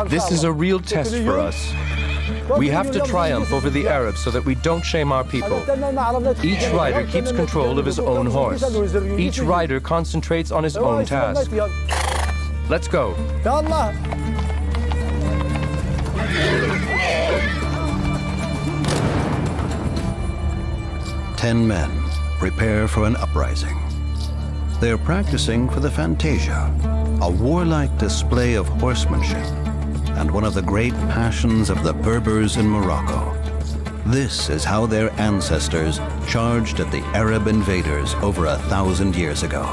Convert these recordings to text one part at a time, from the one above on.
This is a real test for us. We have to triumph over the Arabs so that we don't shame our people. Each rider keeps control of his own horse. Each rider concentrates on his own task. Let's go. 10 men prepare for an uprising. They're practicing for the Fantasia, a warlike display of horsemanship and one of the great passions of the Berbers in Morocco. This is how their ancestors charged at the Arab invaders over 1,000 years ago.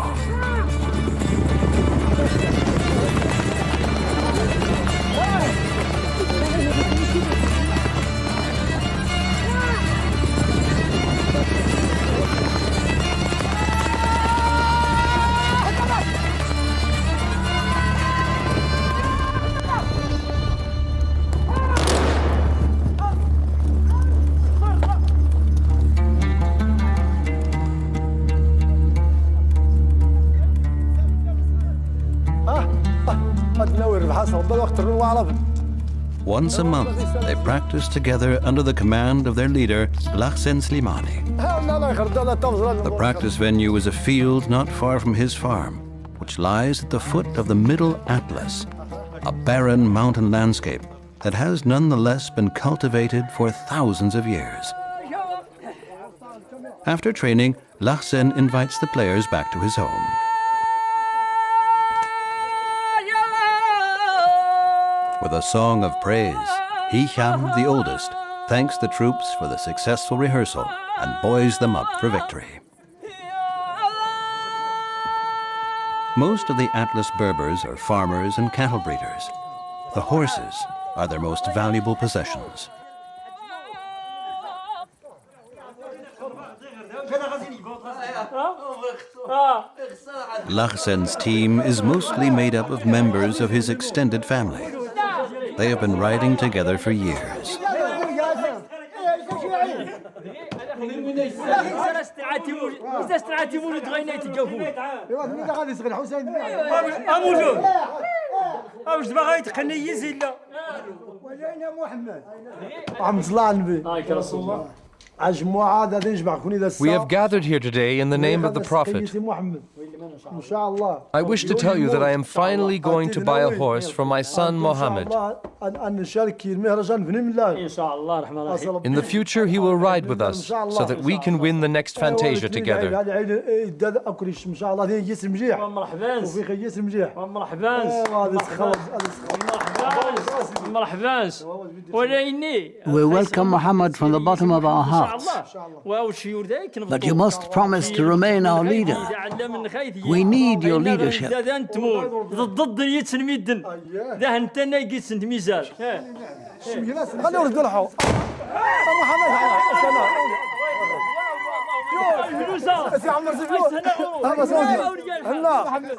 Once a month, they practice together under the command of their leader, Lachsen Slimani. The practice venue is a field not far from his farm, which lies at the foot of the Middle Atlas, a barren mountain landscape that has nonetheless been cultivated for thousands of years. After training, Lachsen invites the players back to his home. With a song of praise, Hicham, the oldest, thanks the troops for the successful rehearsal and buoys them up for victory. Most of the Atlas Berbers are farmers and cattle breeders. The horses are their most valuable possessions. Lachsen's team is mostly made up of members of his extended family. They have been riding together for years. We have gathered here today in the name of the Prophet. I wish to tell you that I am finally going to buy a horse for my son Mohammed. In the future, he will ride with us so that we can win the next Fantasia together. We welcome Mohammed from the bottom of our hearts. But you must promise to remain our leader. We need your leadership.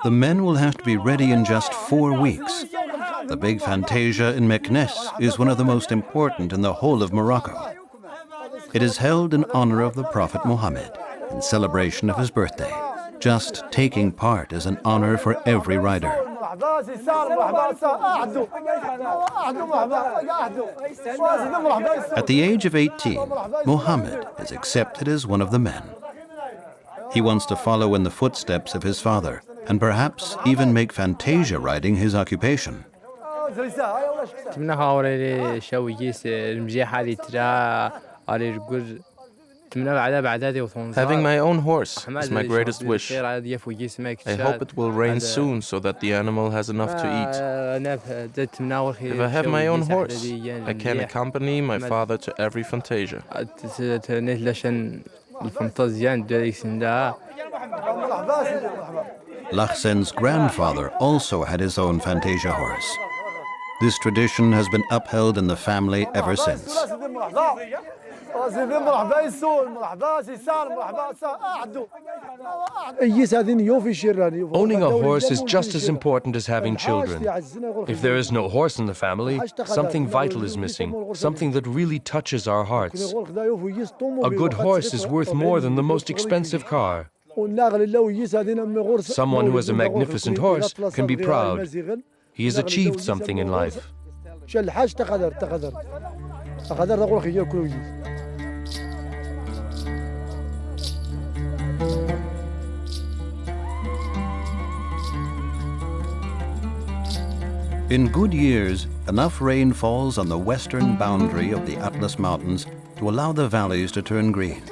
The men will have to be ready in just 4 weeks. The big Fantasia in Meknes is one of the most important in the whole of Morocco. It is held in honor of the Prophet Mohammed, in celebration of his birthday. Just taking part is an honor for every rider. At the age of 18, Mohammed is accepted as one of the men. He wants to follow in the footsteps of his father and perhaps even make Fantasia riding his occupation. Having my own horse is my greatest wish. I hope it will rain soon so that the animal has enough to eat. If I have my oon horse, I can accompany my father to every Fantasia. Lachsen's grandfather also had his own Fantasia horse. This tradition has been upheld in the family ever since. Owning a horse is just as important as having children. If there is no horse in the family, something vital is missing, something that really touches our hearts. A good horse is worth more than the most expensive car. Someone who has a magnificent horse can be proud. He has achieved something in life. In good years, enough rain falls on the western boundary of the Atlas Mountains to allow the valleys to turn green.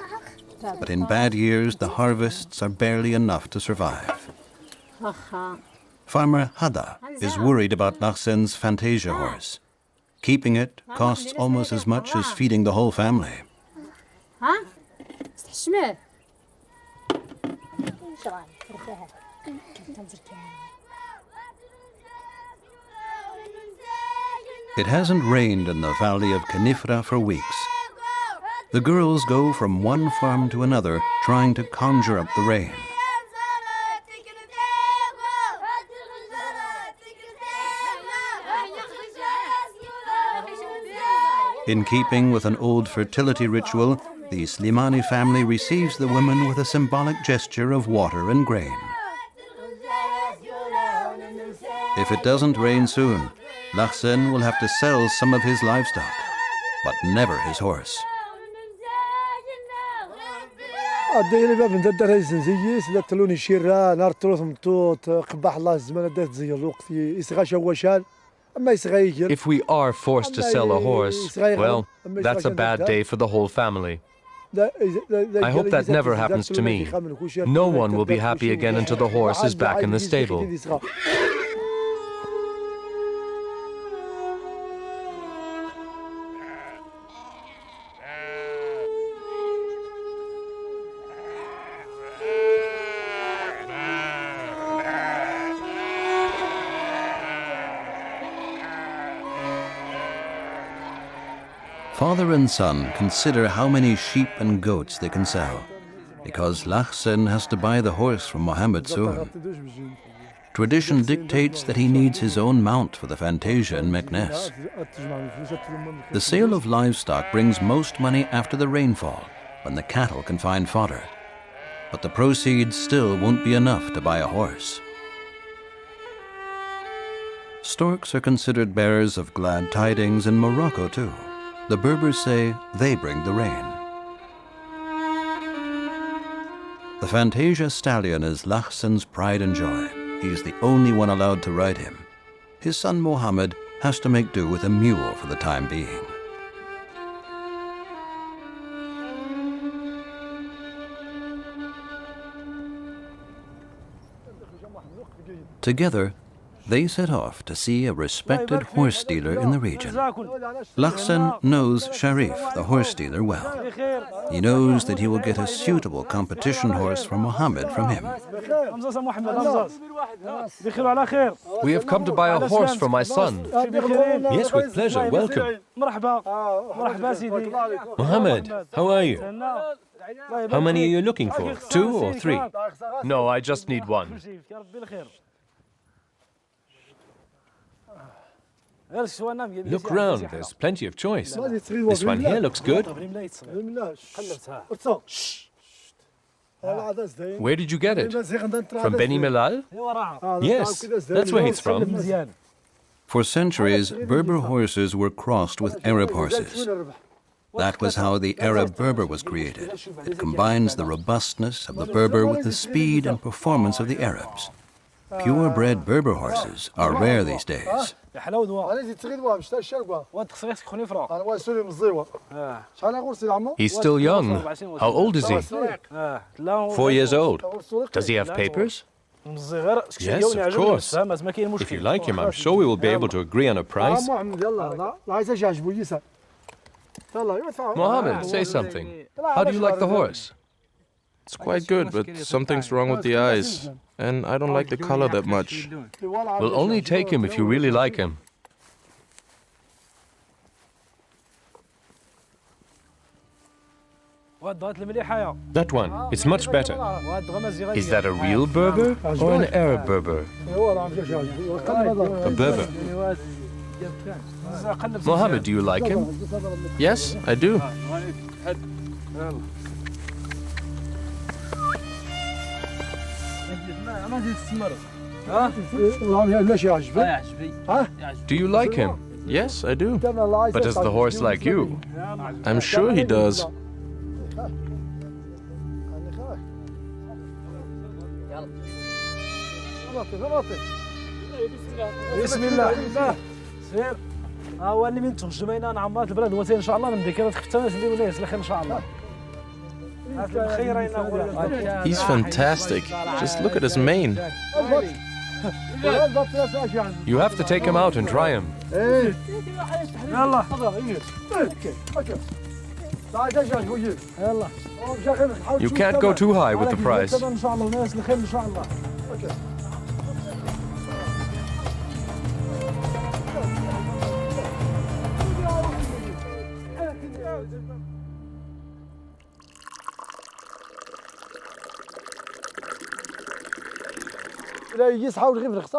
But in bad years, the harvests are barely enough to survive. Farmer Hada is worried about Lachsen's Fantasia horse. Keeping it costs almost as much as feeding the whole family. It hasn't rained in the valley of Kanifra for weeks. The girls go from one farm to another trying to conjure up the rain. In keeping with an old fertility ritual, the Slimani family receives the women with a symbolic gesture of water and grain. If it doesn't rain soon, Lachsen will have to sell some of his livestock, but never his horse. If we are forced to sell a horse, well, that's a bad day for the whole family. I hope that never happens to me. No one will be happy again until the horse is back in the stable. Father and son consider how many sheep and goats they can sell, because Lachsen has to buy the horse from Mohammed soon. Tradition dictates that he needs his own mount for the Fantasia in Meknes. The sale of livestock brings most money after the rainfall, when the cattle can find fodder. But the proceeds still won't be enough to buy a horse. Storks are considered bearers of glad tidings in Morocco too. The Berbers say they bring the rain. The Fantasia stallion is Lachsen's pride and joy. He is the only one allowed to ride him. His son Mohammed has to make do with a mule for the time being. Together, they set off to see a respected horse dealer in the region. Lachsen knows Sharif, the horse dealer, well. He knows that he will get a suitable competition horse for Mohammed from him. We have come to buy a horse for my son. Yes, with pleasure. Welcome. Mohammed, how are you? How many are you looking for? 2 or 3? No, I just need 1. Look round, there's plenty of choice. This one here looks good. Where did you get it? From Beni Mellal? Yes, that's where he's from. For centuries, Berber horses were crossed with Arab horses. That was how the Arab Berber was created. It combines the robustness of the Berber with the speed and performance of the Arabs. Purebred Berber horses are rare these days. He's still young. How old is he? 4 years old. Does he have papers? Yes, of course. If you like him, I'm sure we will be able to agree on a price. Mohammed, say something. How do you like the horse? It's quite good, but something's wrong with the eyes. And I don't like the color that much. We'll only take him if you really like him. That one, it's much better. Is that a real Berber or an Arab Berber? A Berber. Mohammed, do you like him? Yes, I do. Do you like him? Yes, I do. But does the horse like you? I'm sure he does. He's fantastic. Just look at his mane. You have to take him out and try him. You can't go too high with the price.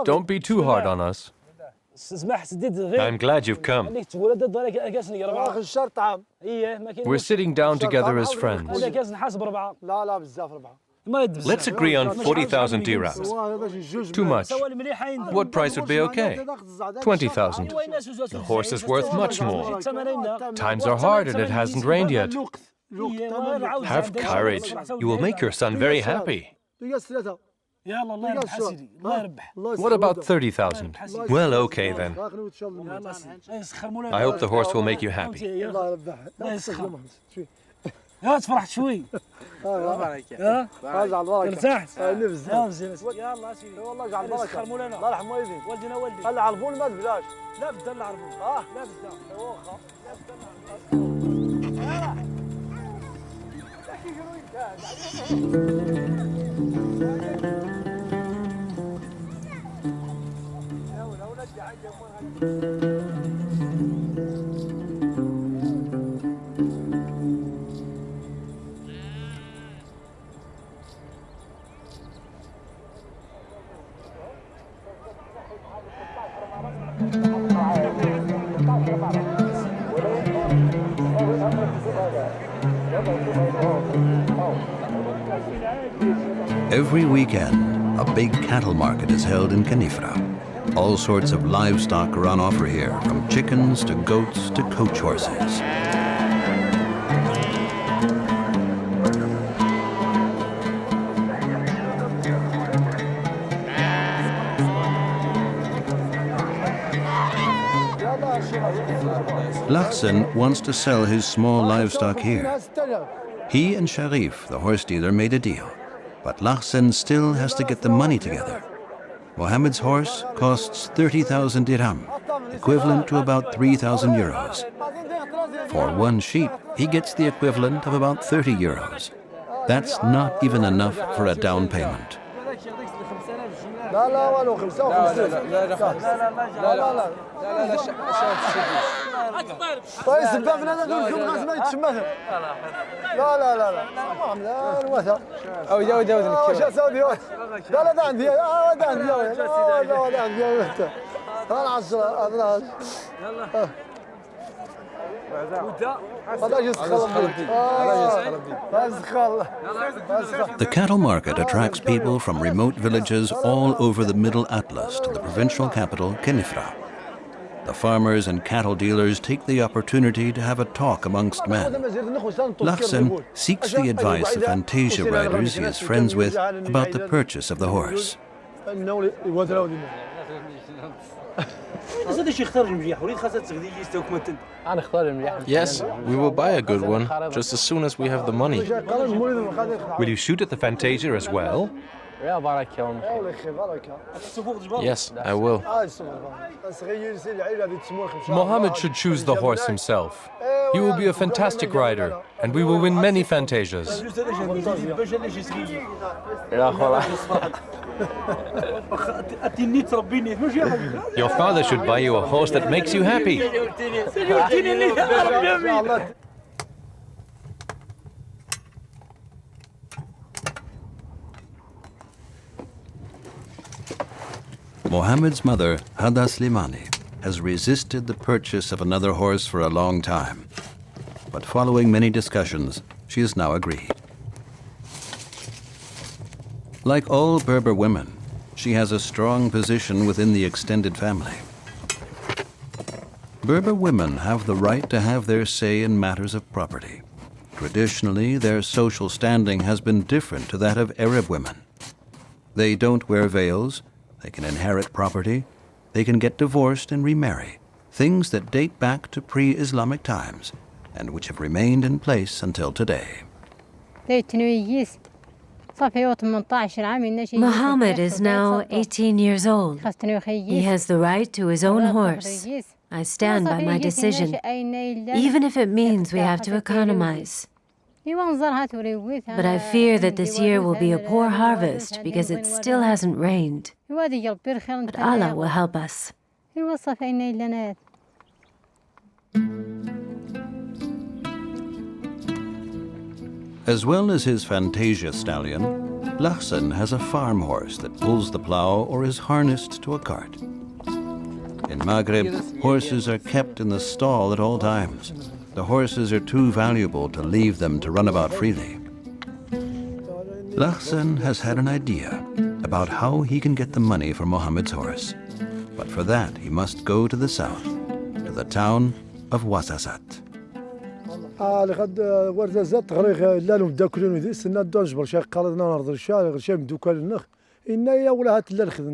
Don't be too hard on us. I'm glad you've come. We're sitting down together as friends. Let's agree on 40,000 dirhams. Too much. What price would be okay? 20,000. The horse is worth much more. Times are hard and it hasn't rained yet. Have courage. You will make your son very happy. What about 30,000? Well, okay then. I hope the horse will make you happy. Every weekend, a big cattle market is held in Khenifra. All sorts of livestock are on offer here, from chickens to goats to coach horses. Lachsen wants to sell his small livestock here. He and Sharif, the horse dealer, made a deal. But Lachsen still has to get the money together. Mohammed's horse costs 30,000 dirham, equivalent to about 3,000 euros. For one sheep, he gets the equivalent of about 30 euros. That's not even enough for a down payment. The cattle market attracts people from remote villages all over the Middle Atlas to the provincial capital, Khenifra. The farmers and cattle dealers take the opportunity to have a talk amongst men. Lachsen seeks the advice of Fantasia riders he is friends with about the purchase of the horse. Yes, we will buy a good one, just as soon as we have the money. Will you shoot at the Fantasia as well? Yes, I will. Mohammed should choose the horse himself. He will be a fantastic rider, and we will win many Fantasias. Your father should buy you a horse that makes you happy. Mohammed's mother, Lachsen Slimani, has resisted the purchase of another horse for a long time. But following many discussions, she has now agreed. Like all Berber women, she has a strong position within the extended family. Berber women have the right to have their say in matters of property. Traditionally, their social standing has been different to that of Arab women. They don't wear veils, they can inherit property, they can get divorced and remarry, things that date back to pre-Islamic times and which have remained in place until today. Mohammed is now 18 years old. He has the right to his own horse. I stand by my decision, even if it means we have to economize. But I fear that this year will be a poor harvest because it still hasn't rained. But Allah will help us. As well as his Fantasia stallion, Lachsen has a farm horse that pulls the plow or is harnessed to a cart. In Maghreb, horses are kept in the stall at all times. The horses are too valuable to leave them to run about freely. Lachsen has had an idea about how he can get the money for Mohammed's horse. But for that, he must go to the south, to the town of Quarzazate.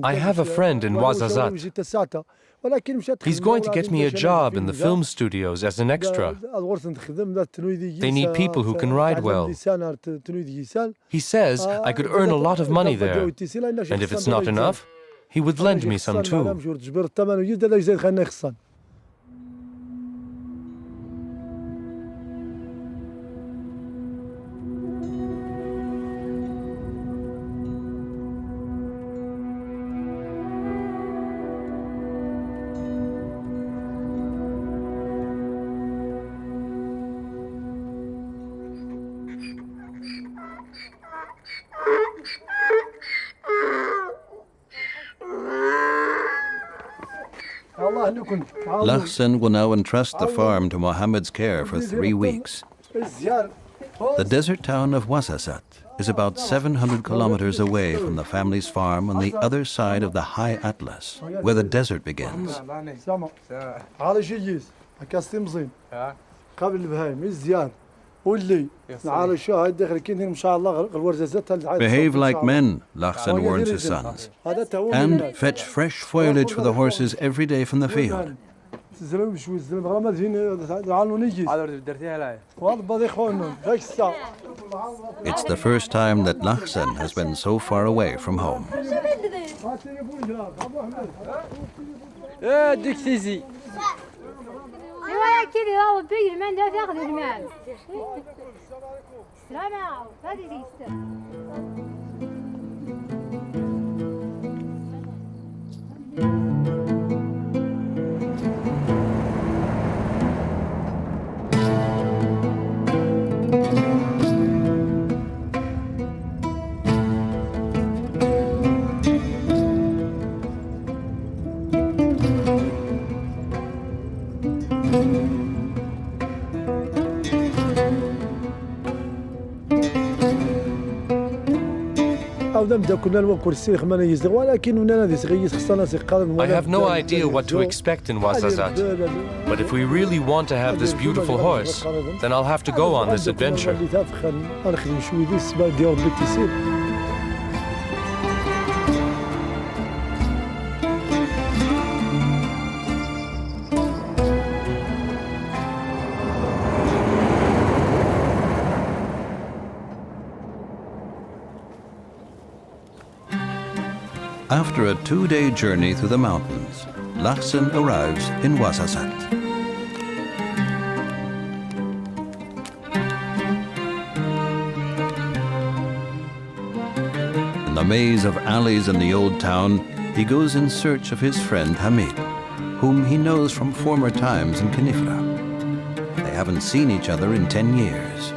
I have a friend in Quarzazate. He's going to get me a job in the film studios as an extra. They need people who can ride well. He says I could earn a lot of money there, and if it's not enough, he would lend me some too. Lachsen will now entrust the farm to Mohammed's care for 3 weeks. The desert town of Quarzazate is about 700 kilometers away from the family's farm on the other side of the high Atlas, where the desert begins. Behave like men, Lachsen warns his sons, and fetch fresh foliage for the horses every day from the field. It's the first time that Lachsen has been so far away from home. I have no idea what to expect in Quarzazate, but if we really want to have this beautiful horse, then I'll have to go on this adventure. After a 2-day journey through the mountains, Lachsen arrives in Quarzazate. In the maze of alleys in the old town, he goes in search of his friend Hamid, whom he knows from former times in Khenifra. They haven't seen each other in 10 years.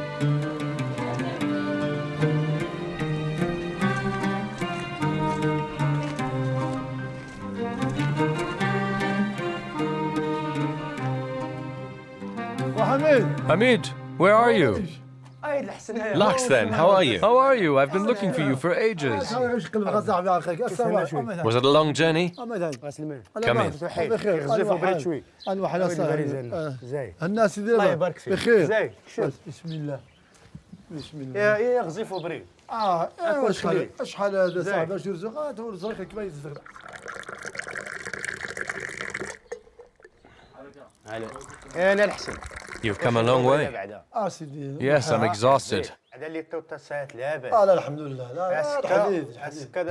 Hamid, where are you? Lachsen, how are you? How are you? I've been looking for you for ages. Was it a long journey? Come in. الناس الله يبارك فيك بخير بسم الله بسم الله يا غزيفو بري شحال هذا صاحبي باش يرزق ورزقك كيما يزرق انا الحسن. You've come a long way. Yes, I'm exhausted.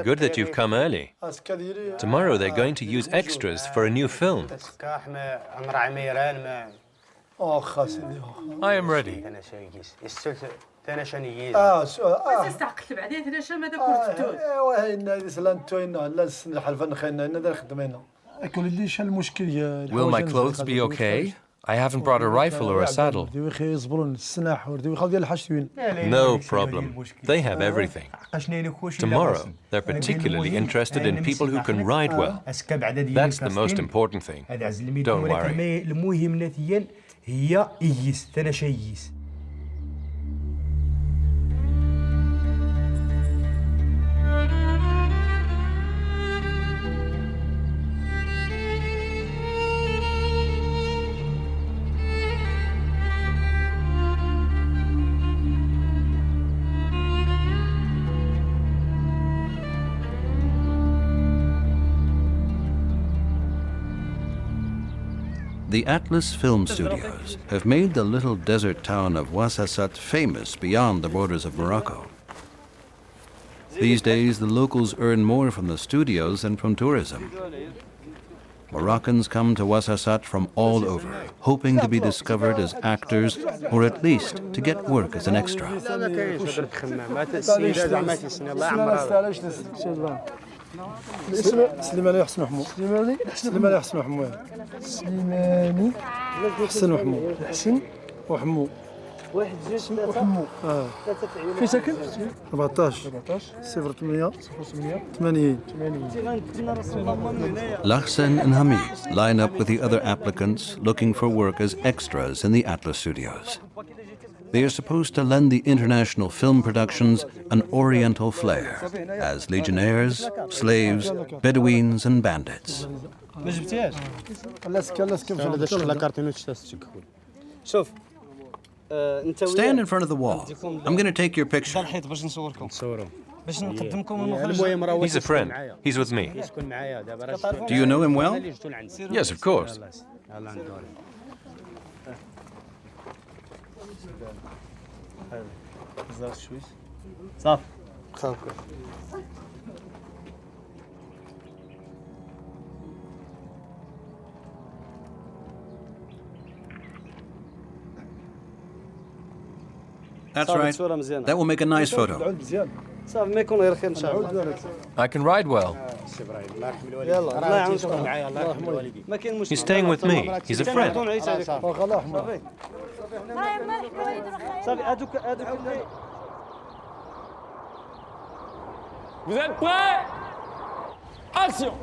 Good that you've come early. Tomorrow they're going to use extras for a new film. I am ready. Will my clothes be okay? I haven't brought a rifle or a saddle. No problem. They have everything. Tomorrow, they're particularly interested in people who can ride well. That's the most important thing. Don't worry. The Atlas Film Studios have made the little desert town of Quarzazate famous beyond the borders of Morocco. These days, the locals earn more from the studios than from tourism. Moroccans come to Quarzazate from all over, hoping to be discovered as actors or at least to get work as an extra. سليماني حسن محمود سليماني حسن محمود سليماني حسن محمود حسن وحمود واحد جوج وحمود في ساكن 14 08 80. Lachsen and Hamid line up with the other applicants looking for work as extras in the Atlas Studios. They are supposed to lend the international film productions an oriental flair as legionnaires, slaves, Bedouins and bandits. Stand in front of the wall. I'm going to take your picture. He's a friend. He's with me. Do you know him well? Yes, of course. That's right. That will make a nice photo. I can ride well. He's staying with me. He's a friend. Vous êtes prêts? Action!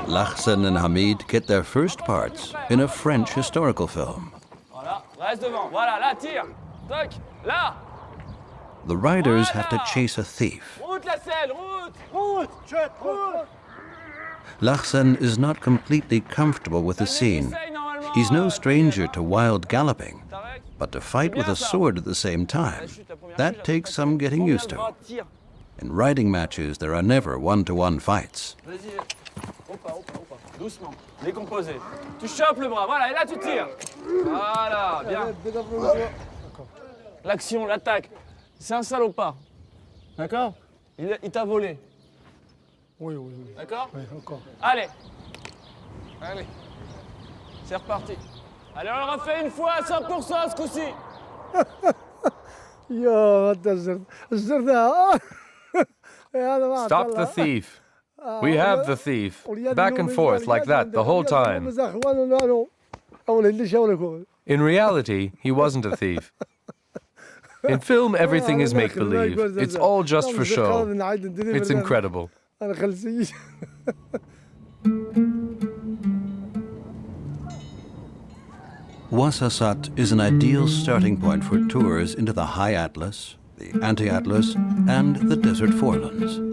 Lachsen and Hamid get their first parts in a French historical film. Voilà, reste devant. Voilà, là, tire. Toc, là. The riders have to chase a thief. Route la selle, route. Route. Lachsen is not completely comfortable with the scene. He's no stranger to wild galloping, but to fight with a sword at the same time, that takes some getting used to. In riding matches, there are never one-to-one fights. Doucement, décomposé. Tu chopes le bras, voilà, et là tu tires. Voilà, bien. L'action, l'attaque. C'est un salopard. D'accord? Il t'a volé. Oui. D'accord? Oui, encore. Allez. C'est reparti. Allez, on le refait une fois à 100% ce coup-ci. Stop the thief. We have the thief. Back and forth like that the whole time. In reality, he wasn't a thief. In film, everything is make-believe. It's all just for show. It's incredible. Quarzazate is an ideal starting point for tours into the High Atlas, the Anti-Atlas, and the Desert Forelands.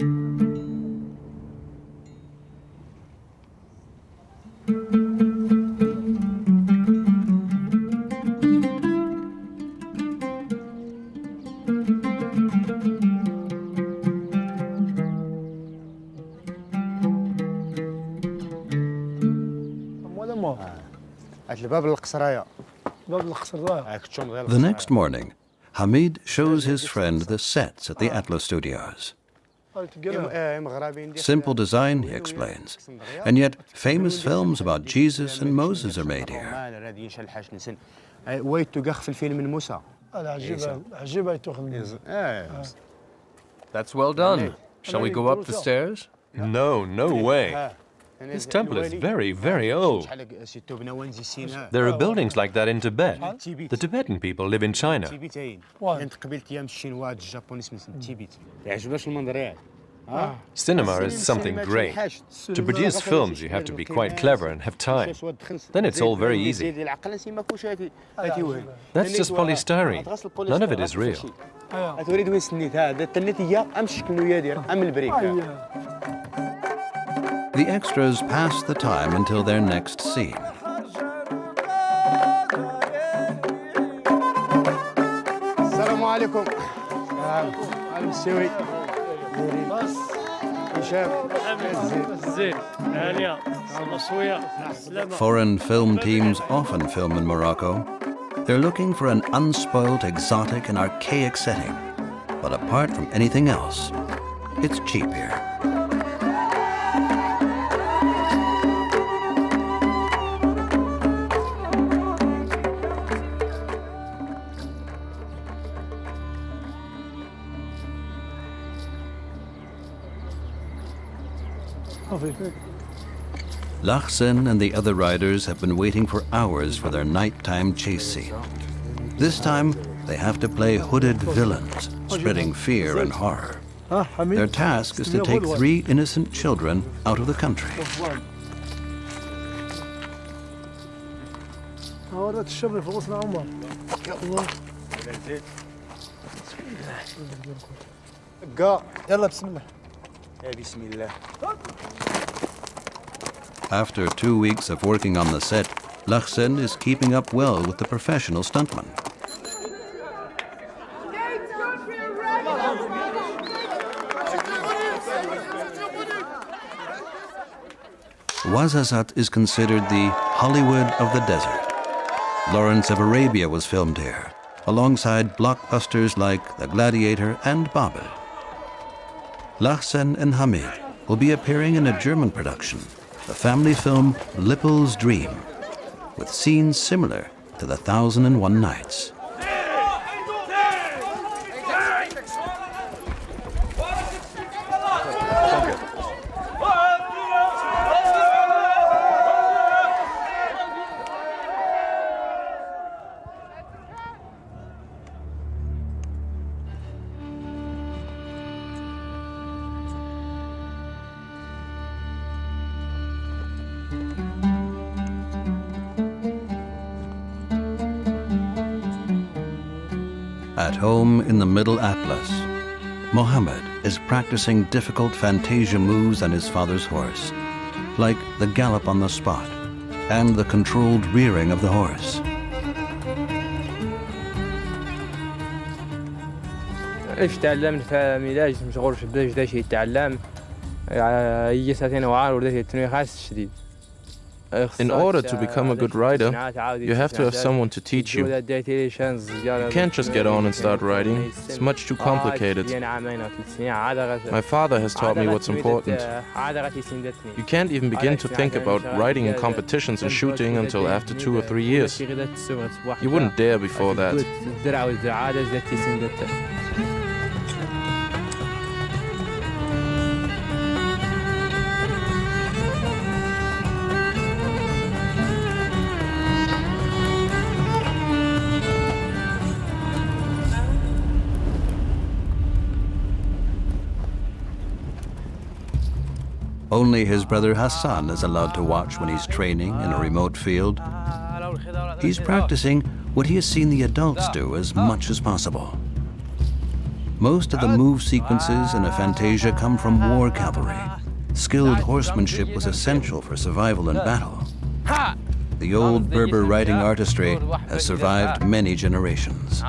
The next morning, Hamid shows his friend the sets at the Atlas Studios. Simple design, he explains, and yet famous films about Jesus and Moses are made here. That's well done. Shall we go up the stairs? No, no way. This temple is very, very old. There are buildings like that in Tibet. The Tibetan people live in China. Cinema is something great. To produce films, you have to be quite clever and have time. Then it's all very easy. That's just polystyrene. None of it is real. The extras pass the time until their next scene. Foreign film teams often film in Morocco. They're looking for an unspoilt, exotic, and archaic setting. But apart from anything else, it's cheap here. Lachsen and the other riders have been waiting for hours for their nighttime chase scene. This time, they have to play hooded villains, spreading fear and horror. Their task is to take 3 innocent children out of the country. After 2 weeks of working on the set, Lachsen is keeping up well with the professional stuntmen. Quarzazate is considered the Hollywood of the desert. Lawrence of Arabia was filmed here, alongside blockbusters like The Gladiator and Babel. Lachsen and Hamid will be appearing in a German production, the family film Lippel's Dream, with scenes similar to The 1001 Nights. At home in the Middle Atlas, Mohammed is practicing difficult Fantasia moves on his father's horse, like the gallop on the spot and the controlled rearing of the horse. ايش تعلمت فميلاج مشغول في البلاد داش يتعلم يجي ساعتين وعار ودا يتنوي خاص شديد. In order to become a good rider, you have to have someone to teach you. You can't just get on and start riding. It's much too complicated. My father has taught me what's important. You can't even begin to think about riding in competitions and shooting until after 2 or 3 years. You wouldn't dare before that. Only his brother Hassan is allowed to watch when he's training in a remote field. He's practicing what he has seen the adults do as much as possible. Most of the move sequences in a Fantasia come from war cavalry. Skilled horsemanship was essential for survival in battle. The old Berber riding artistry has survived many generations.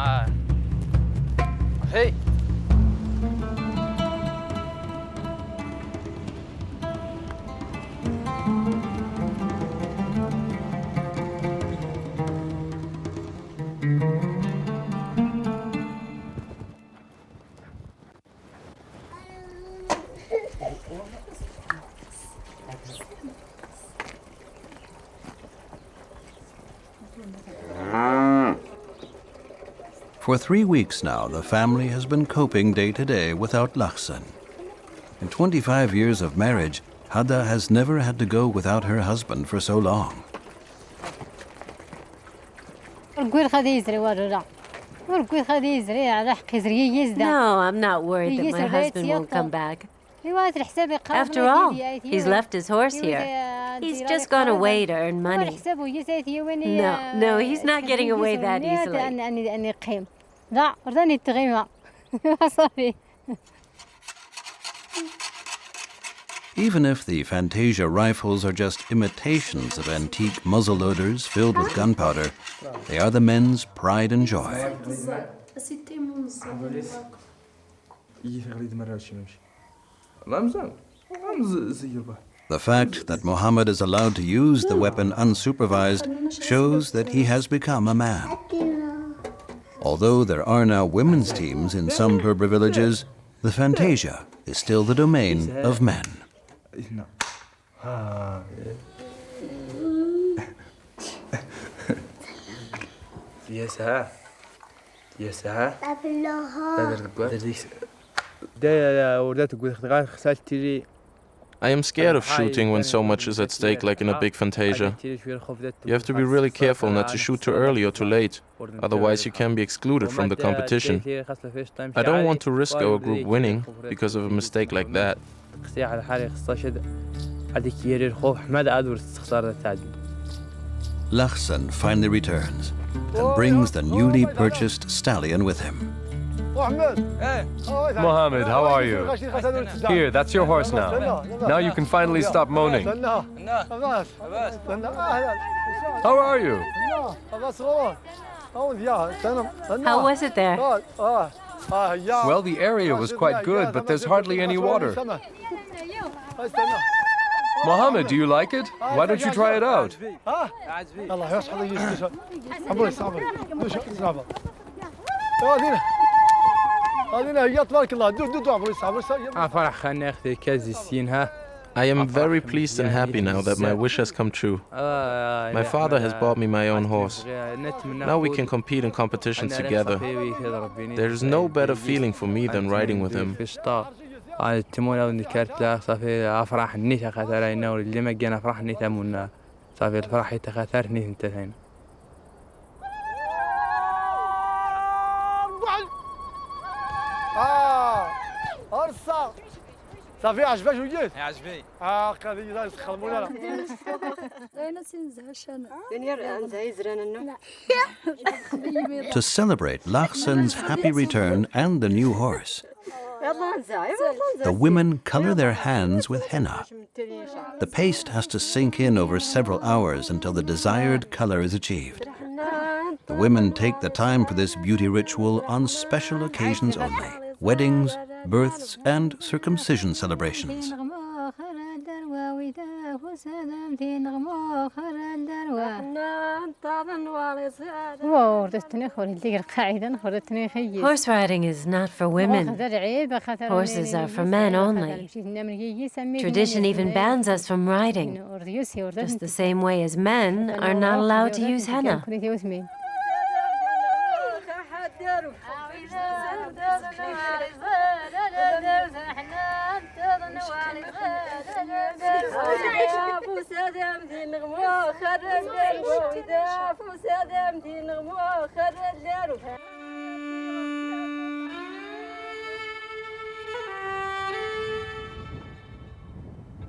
For 3 weeks now, the family has been coping day to day without Lachsen. In 25 years of marriage, Hada has never had to go without her husband for so long. No, I'm not worried that my husband won't come back. After all, he's left his horse here. He's just gone away to earn money. No, he's not getting away that easily. Even if the Fantasia rifles are just imitations of antique muzzleloaders filled with gunpowder, they are the men's pride and joy. The fact that Mohammed is allowed to use the weapon unsupervised shows that he has become a man. Although there are now women's teams in some Berber villages, the Fantasia is still the domain of men. I am scared of shooting when so much is at stake, like in a big Fantasia. You have to be really careful not to shoot too early or too late, otherwise you can be excluded from the competition. I don't want to risk our group winning because of a mistake like that. Lachsen finally returns and brings the newly purchased stallion with him. Mohammed, how are you? Here, that's your horse now. Now you can finally stop moaning. How are you? How was it there? Well, the area was quite good, but there's hardly any water. Mohammed, do you like it? Why don't you try it out? I am very pleased and happy now that my wish has come true. My father has bought me my own horse. Now we can compete in competitions together. There is no better feeling for me than riding with him. صافي عجبك وجيت؟ عجبني. قضية تخلمونا. To celebrate Lachsen's happy return and the new horse, the women color their hands with henna. The paste has to sink in over several hours until the desired color is achieved. The women take the time for this beauty ritual on special occasions only: weddings, births, and circumcision celebrations. Horse riding is not for women. Horses are for men only. Tradition even bans us from riding, just the same way as men are not allowed to use henna.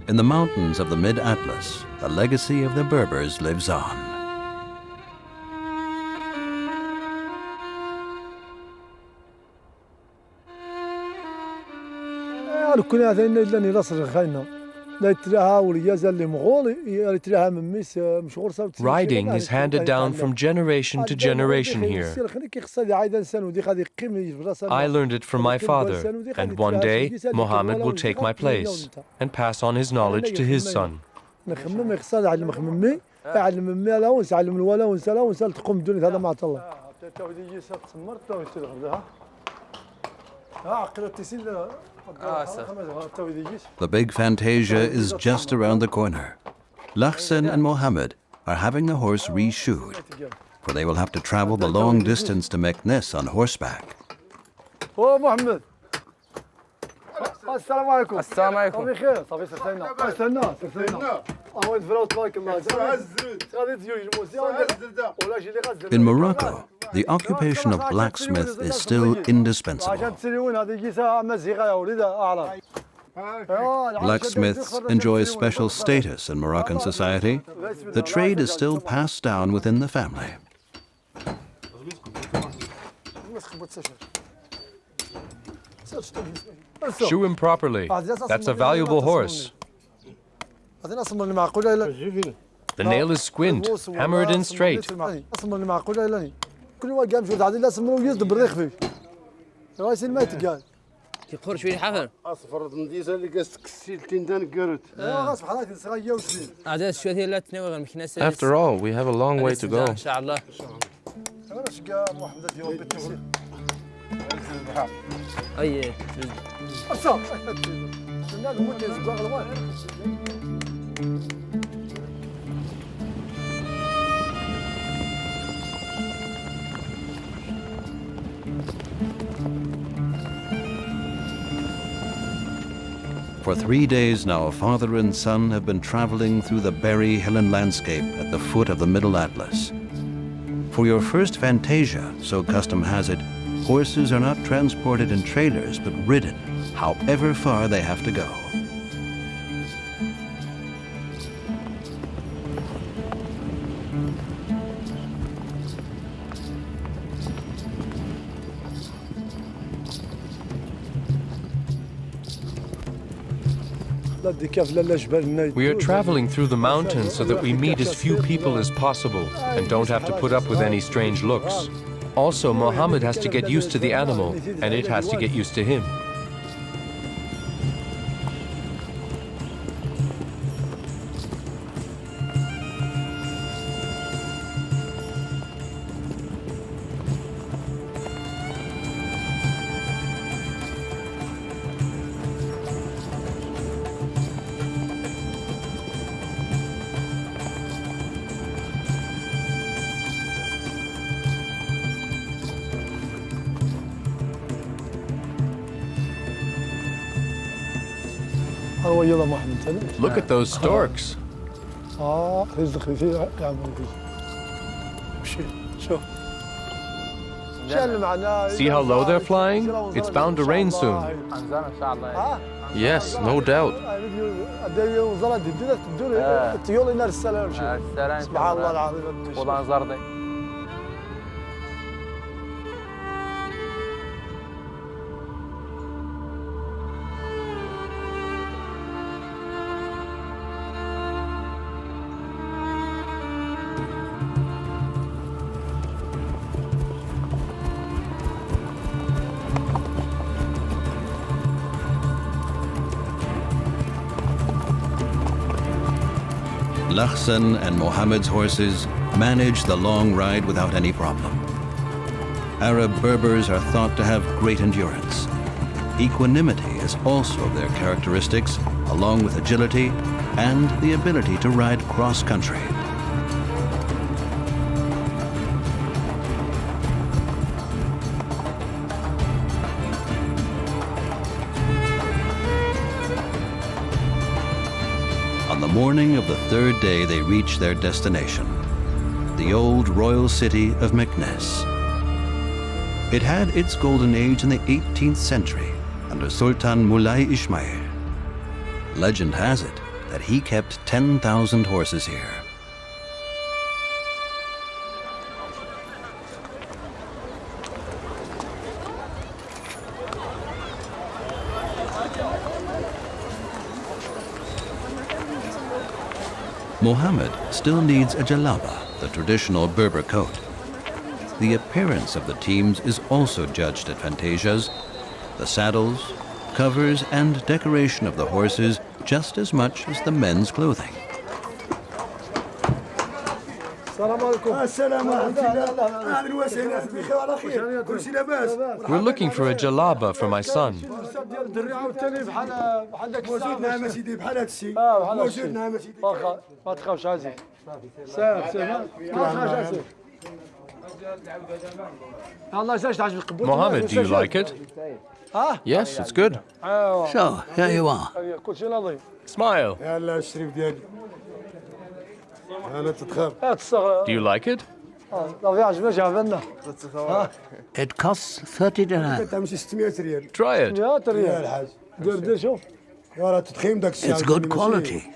In the mountains of the Mid-Atlas, the legacy of the Berbers lives on. Riding is handed down from generation to generation here. I learned it from my father, and one day Mohammed will take my place and pass on his knowledge to his son. The big Fantasia is just around the corner. Lachsen and Mohammed are having the horse reshoed, for they will have to travel the long distance to Meknes on horseback. Oh, Mohammed. السلام عليكم. السلام عليكم. بخير. صافي استنى. In Morocco, the occupation of blacksmith is still indispensable. Blacksmiths enjoy special status in Moroccan society. The trade is still passed down within the family. Shoe him properly. That's a valuable horse. The nail is squint. Hammer it in straight. After all, we have a long way to go. For 3 days now, father and son have been traveling through the barry hillen landscape at the foot of the Middle Atlas. For your first Fantasia, so custom has it, horses are not transported in trailers, but ridden, however far they have to go. We are traveling through the mountains so that we meet as few people as possible and don't have to put up with any strange looks. Also, Mohammed has to get used to the animal, and it has to get used to him. Look at those storks. See how low they're flying? It's bound to rain soon. Yes, no doubt. Lachsen and Mohammed's horses manage the long ride without any problem. Arab Berbers are thought to have great endurance. Equanimity is also their characteristics, along with agility and the ability to ride cross-country. On the morning of the third day, they reach their destination, the old royal city of Meknes. It had its golden age in the 18th century under Sultan Moulay Ismail. Legend has it that he kept 10,000 horses here. Mohammed still needs a jalaba, the traditional Berber coat. The appearance of the teams is also judged at Fantasias. The saddles, covers, and decoration of the horses just as much as the men's clothing. We're looking for a jalaba for my son. Mohammed, do you like it? Yes, it's good. So, here you are. Smile. Do you like it? It costs 30 dirham. Try it. It's good quality.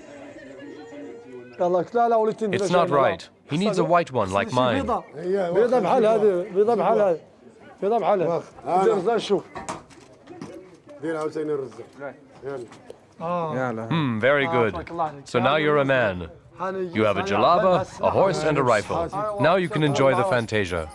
It's not right. He needs a white one like mine. Very good. So now you're a man. You have a jalaba, a horse, and a rifle. Now you can enjoy the Fantasia.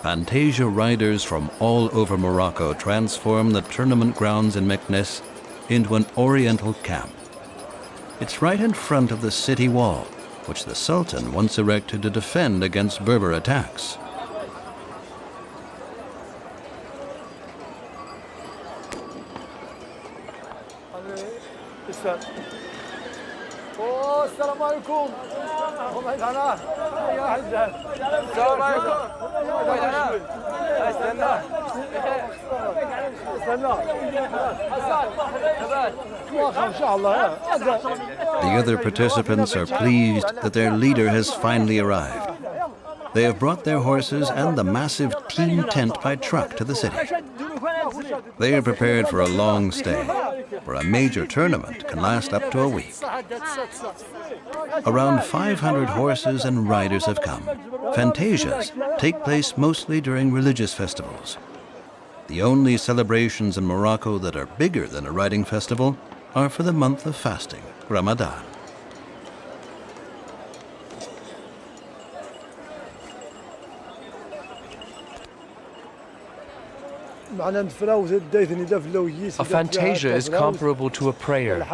Fantasia riders from all over Morocco transform the tournament grounds in Meknes into an oriental camp. It's right in front of the city wall, which the Sultan once erected to defend against Berber attacks. The other participants are pleased that their leader has finally arrived. They have brought their horses and the massive team tent by truck to the city. They are prepared for a long stay, for a major tournament can last up to a week. Around 500 horses and riders have come. Fantasias take place mostly during religious festivals. The only celebrations in Morocco that are bigger than a riding festival are for the month of fasting, Ramadan. A Fantasia is comparable to a prayer.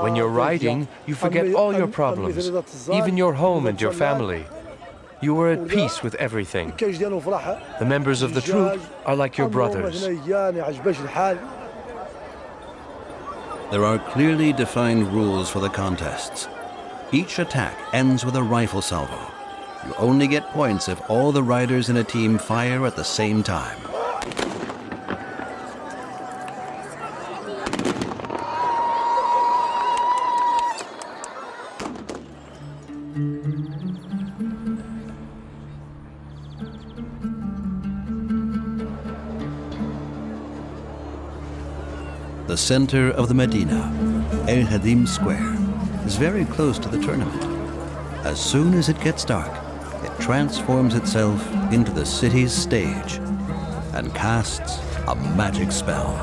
When you're riding, you forget all your problems, even your home and your family. You are at peace with everything. The members of the troupe are like your brothers. There are clearly defined rules for the contests. Each attack ends with a rifle salvo. You only get points if all the riders in a team fire at the same time. The center of the Medina, El Hadim Square, is very close to the tournament. As soon as it gets dark, it transforms itself into the city's stage and casts a magic spell.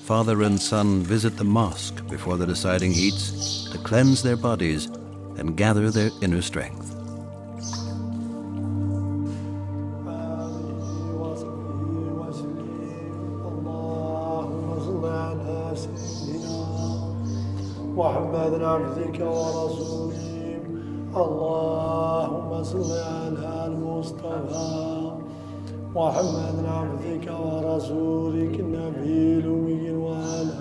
Father and son visit the mosque before the deciding heats to cleanse their bodies and gather their inner strength. محمد عبدك ورسولك اللهم صل على المصطفى محمد عبدك ورسولك النبي الأمي وعلى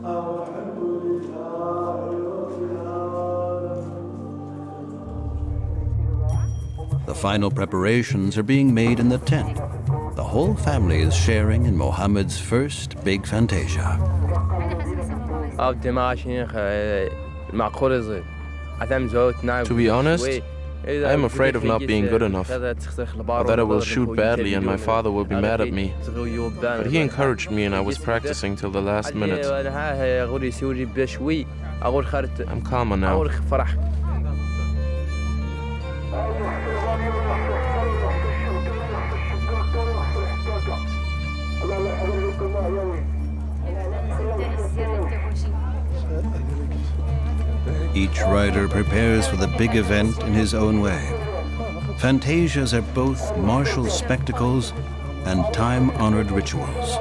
الحمد لله رب العالمين. The final preparations are being made in the tent. The whole family is sharing in Mohammed's first big Fantasia. To be honest, I am afraid of not being good enough, or that I will shoot badly and my father will be mad at me. But he encouraged me and I was practicing till the last minute. I'm calmer now. Each rider prepares for the big event in his own way. Fantasias are both martial spectacles and time-honored rituals.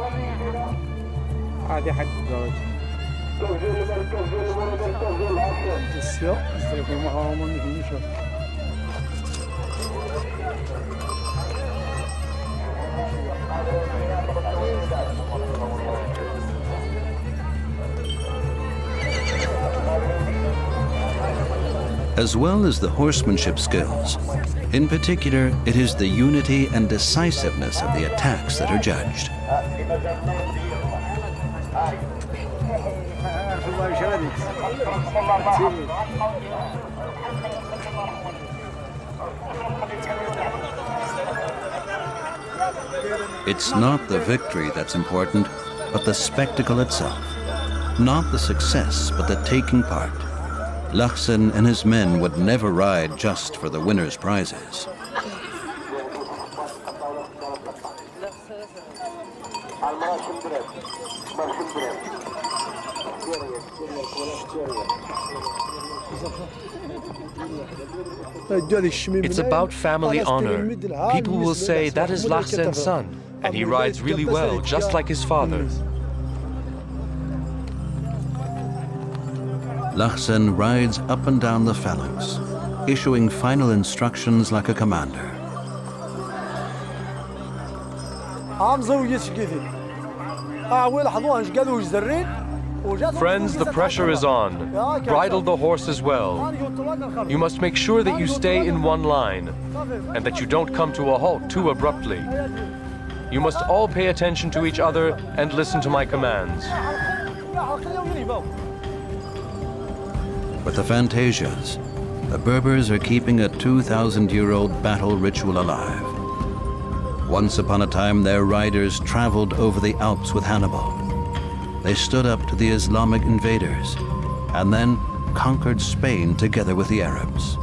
As well as the horsemanship skills. In particular, it is the unity and decisiveness of the attacks that are judged. It's not the victory that's important, but the spectacle itself. Not the success, but the taking part. Lachsen and his men would never ride just for the winner's prizes. It's about family honor. People will say, that is Lachsen's son, and he rides really well, just like his father. Lachsen rides up and down the phalanx, issuing final instructions like a commander. Friends, the pressure is on. Bridle the horses well. You must make sure that you stay in one line, and that you don't come to a halt too abruptly. You must all pay attention to each other and listen to my commands. With the Fantasias, the Berbers are keeping a 2,000-year-old battle ritual alive. Once upon a time, their riders traveled over the Alps with Hannibal. They stood up to the Islamic invaders and then conquered Spain together with the Arabs.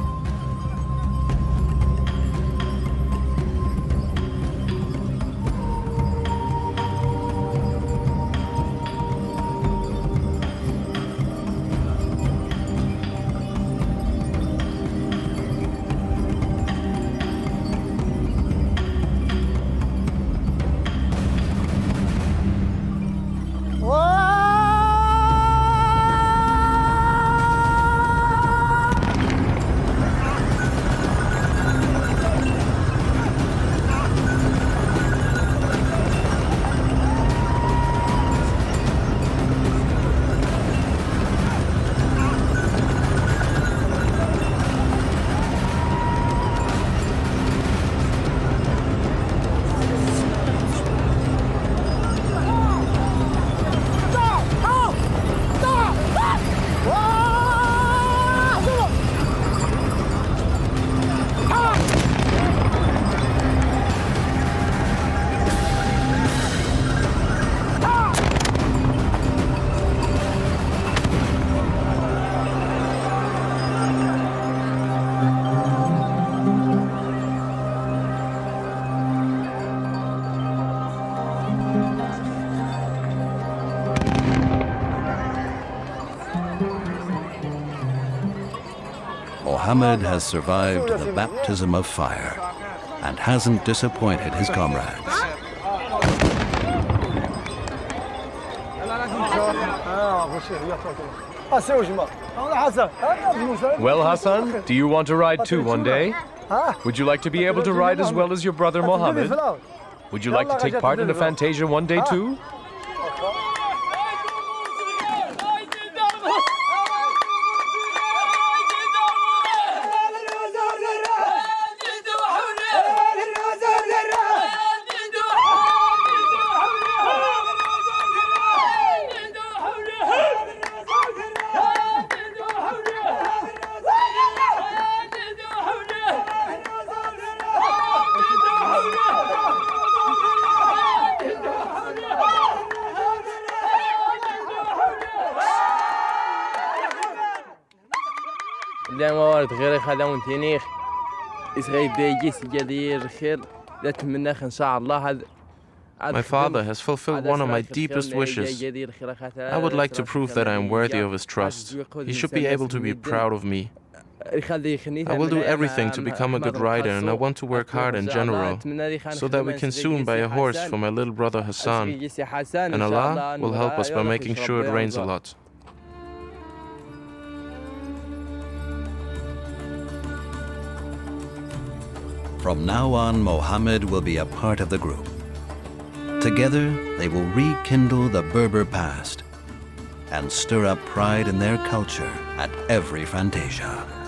Mohammed has survived the baptism of fire and hasn't disappointed his comrades. Well, Hassan, do you want to ride too one day? Would you like to be able to ride as well as your brother Mohammed? Would you like to take part in a Fantasia one day too? My father has fulfilled one of my deepest wishes. I would like to prove that I am worthy of his trust. He should be able to be proud of me. I will do everything to become a good rider, and I want to work hard in general, so that we can soon buy a horse for my little brother Hassan. And Allah will help us by making sure it rains a lot. From now on, Mohammed will be a part of the group. Together, they will rekindle the Berber past and stir up pride in their culture at every Fantasia.